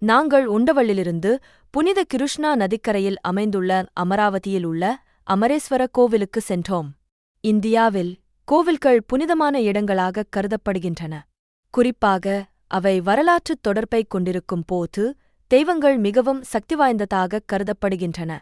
நாங்கள் உண்டவள்ளிலிருந்து புனித கிருஷ்ணா நதிக்கரையில் அமைந்துள்ள அமராவதியில் உள்ள அமரேஸ்வர கோவிலுக்கு சென்றோம். இந்தியாவில் கோவில்கள் புனிதமான இடங்களாகக் கருதப்படுகின்றன. குறிப்பாக அவை வரலாற்றுத் தொடர்பைக் கொண்டிருக்கும் போது தெய்வங்கள் மிகவும் சக்திவாய்ந்ததாகக் கருதப்படுகின்றன.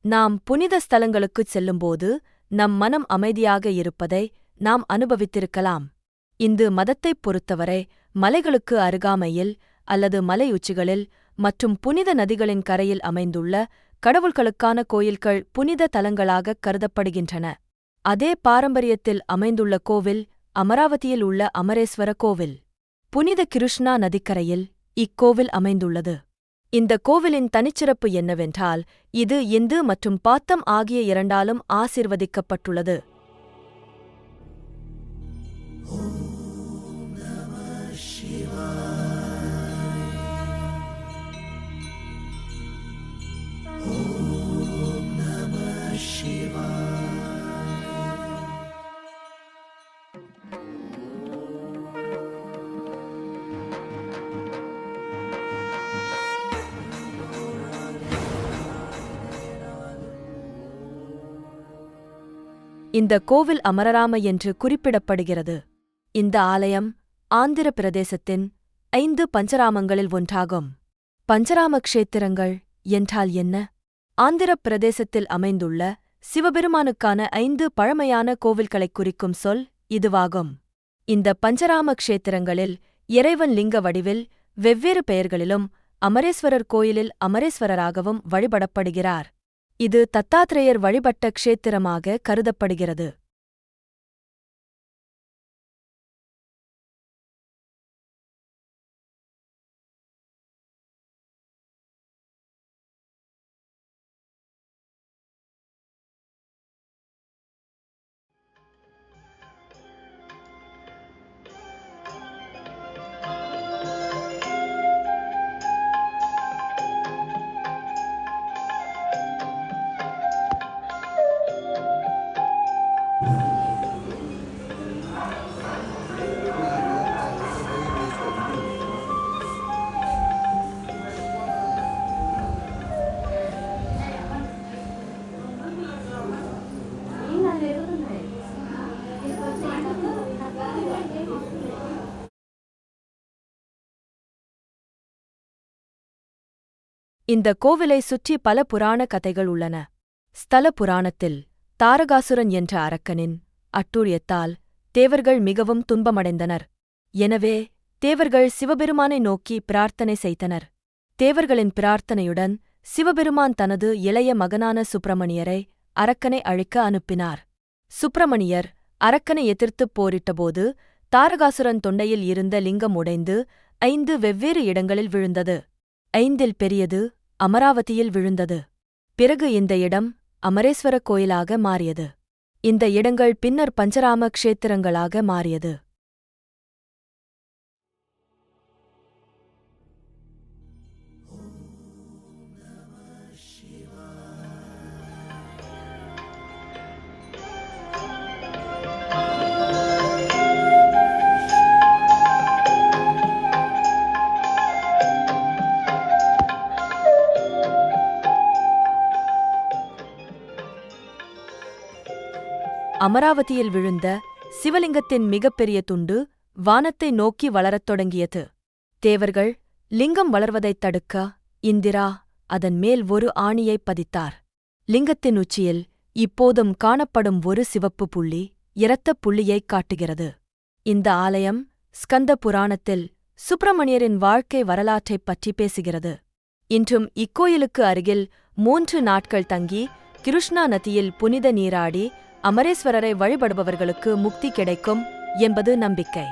நாம் புனித ஸ்தலங்களுக்குச் செல்லும்போது நம் மனம் அமைதியாக இருப்பதை நாம் அனுபவித்திருக்கலாம். இந்து மதத்தைப் பொறுத்தவரை மலைகளுக்கு அருகாமையில் அல்லது மலையுச்சிகளில் மற்றும் புனித நதிகளின் கரையில் அமைந்துள்ள கடவுள்களுக்கான கோயில்கள் புனித தலங்களாகக் கருதப்படுகின்றன. அதே பாரம்பரியத்தில் அமைந்துள்ள கோவில் அமராவதியில் உள்ள அமரேஸ்வர கோவில். புனித கிருஷ்ணா நதிக்கரையில் இக்கோவில் அமைந்துள்ளது. இந்த கோவிலின் தனிச்சிறப்பு என்னவென்றால் இது இந்து மற்றும் பாத்தம் ஆகிய இரண்டாலும் ஆசீர்வதிக்கப்பட்டுள்ளது. இந்த கோவில் அமரராம என்று குறிப்பிடப்படுகிறது. இந்த ஆலயம் ஆந்திர பிரதேசத்தின் 5 பஞ்சராமங்களில் ஒன்றாகும். பஞ்சராம க்ஷேத்திரங்கள் என்றால் என்ன? ஆந்திரப் பிரதேசத்தில் அமைந்துள்ள சிவபெருமானுக்கான 5 பழமையான கோவில்களைக் குறிக்கும் சொல் இதுவாகும். இந்த பஞ்சராம க்ஷேத்திரங்களில் இறைவன் லிங்க வடிவில் வெவ்வேறு பெயர்களிலும் அமரேஸ்வரர் கோயிலில் அமரேஸ்வரராகவும் வழிபடப்படுகிறார். இது தத்தாத்ரேயர் வழிபட்ட க்ஷேத்திரமாக கருதப்படுகிறது. இந்த கோவிலை சுற்றி பல புராண கதைகள் உள்ளன. ஸ்தல புராணத்தில் தாரகாசுரன் என்ற அரக்கனின் அட்டூழியத்தால் தேவர்கள் மிகவும் துன்பமடைந்தனர். எனவே தேவர்கள் சிவபெருமானை நோக்கி பிரார்த்தனை செய்தனர். தேவர்களின் பிரார்த்தனையுடன் சிவபெருமான் தனது இளைய மகனான சுப்பிரமணியரை அரக்கனை அழிக்க அனுப்பினார். சுப்பிரமணியர் அரக்கனை எதிர்த்துப் போரிட்டபோது தாரகாசுரன் தொண்டையில் இருந்த லிங்கம் உடைந்து 5 வெவ்வேறு இடங்களில் விழுந்தது. 5இல் பெரியது அமராவதியில் விழுந்தது. பிறகு இந்த இடம் அமரேஸ்வர கோயிலாக மாறியது. இந்த இடங்கள் பின்னர் பஞ்சராம க்ஷேத்திரங்களாக மாறியது. அமராவதியில் விழுந்த சிவலிங்கத்தின் மிகப்பெரிய துண்டு வானத்தை நோக்கி வளரத் தொடங்கியது. தேவர்கள் லிங்கம் வளர்வதைத் தடுக்க இந்திரா அதன் மேல் ஒரு ஆணியைப் பதித்தார். லிங்கத்தின் உச்சியில் இப்போதும் காணப்படும் ஒரு சிவப்பு புள்ளி இரத்தப் புள்ளியைக் காட்டுகிறது. இந்த ஆலயம் ஸ்கந்த புராணத்தில் சுப்பிரமணியரின் வாழ்க்கை வரலாற்றைப் பற்றி பேசுகிறது. இன்றும் இக்கோயிலுக்கு அருகில் 3 நாட்கள் தங்கி கிருஷ்ணா நதியில் புனித நீராடி அமரேஸ்வரரை வழிபடுபவர்களுக்கு முக்தி கிடைக்கும் என்பது நம்பிக்கை.